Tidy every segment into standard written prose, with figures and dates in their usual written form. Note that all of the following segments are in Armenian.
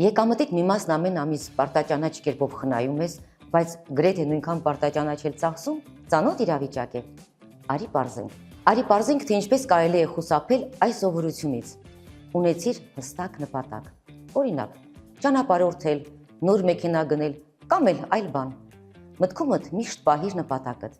Եկամտիդ մի մասն ամեն ամիս պարտաճանաչ կերպով խնայում ես, բայց գրեթե նույնքան պարտաճանաչել ծախսում, ծանոթ իրավիճակ է։ Արի պարզենք, թե ինչպես կարելի է խուսափել այս սովորությունից։ Ունեցիր հստակ նպատակ։ Օրինակ, ճանապարհորդել, նոր մեքենա գնել կամ այլ բան։ Մտքումդ միշտ պահիր նպատակդ։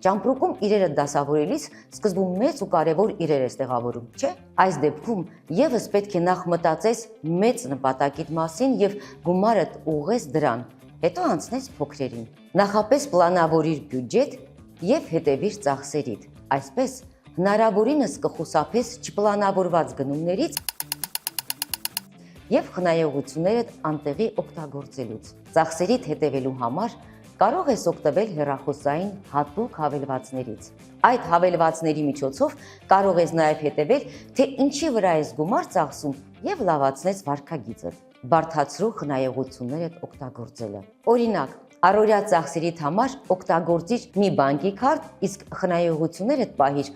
Ճամպրուկում իրերը դասավորելիս սկզբում մեծ ու կարևոր իրեր ես տեղավորում, չէ՞։ Այս դեպքում եւս պետք է նախ մտածես մեծ նպատակիդ մասին եւ գումարդ ուղղես դրան, հետո անցնես փոքրերին։ Նախապես պլանավորիր բյուջետ եւ հետևիր ծախսերիդ։ Այսպես հնարավորինս կխուսափես չպլանավորված գնումներից եւ խնայողություններդ անտեղի օգտագործելուց։ Ծախսերիդ հետևելու համար կարող ես օգտվել հեռախոսային հատուկ հավելվածներից։ Այդ հավելվածների միջոցով կարող ես նաև հետևել, թե ինչի վրա ես գումար ծախսում եւ լավացնես վարքագիծը։ Բարդացրու խնայողություններդ օգտագործելը։ Օրինակ, առօրյա ծախսերիդ համար օգտագործիր մի բանկի քարտ, իսկ խնայողություններդ պահիր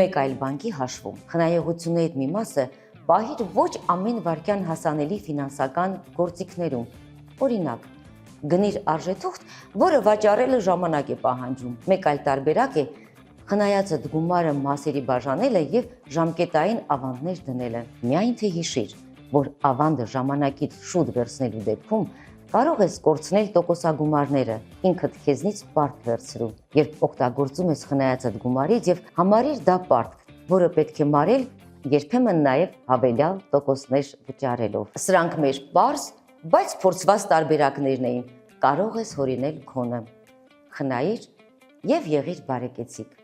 մեկ այլ բանկի հաշվում։ Խնայողություններիդ մի մասը պահիր ոչ ամեն վայրկյան հասանելի ֆինանսական գործիքներում։ Օրինակ, գնիր արժեթուղթ, որը վաճառելը ժամանակ է պահանջում։ Մեկ այլ տարբերակ է խնայածդ գումարը մասերի բաժանելը եւ ժամկետային ավանդներ դնելը։ Միայն թե հիշիր, որ ավանդը ժամանակից շուտ վերցնելու դեպքում կարող ես կորցնել տոկոսագումարները, ինքդ քեզնից պարտք վերցրու, երբ օգտագործում ես խնայածդ գումարից եւ համարիր դա պարտք, որը պետք է մարել երբեմն նաեւ հավելյալ տոկոսներ վճարելով։ Սրանք մեր պարզ, բայց փորձված տարբերակներն էին, կարող ես հորինել քոնը։ Խնայիր եւ եղիր բարեկեցիկ։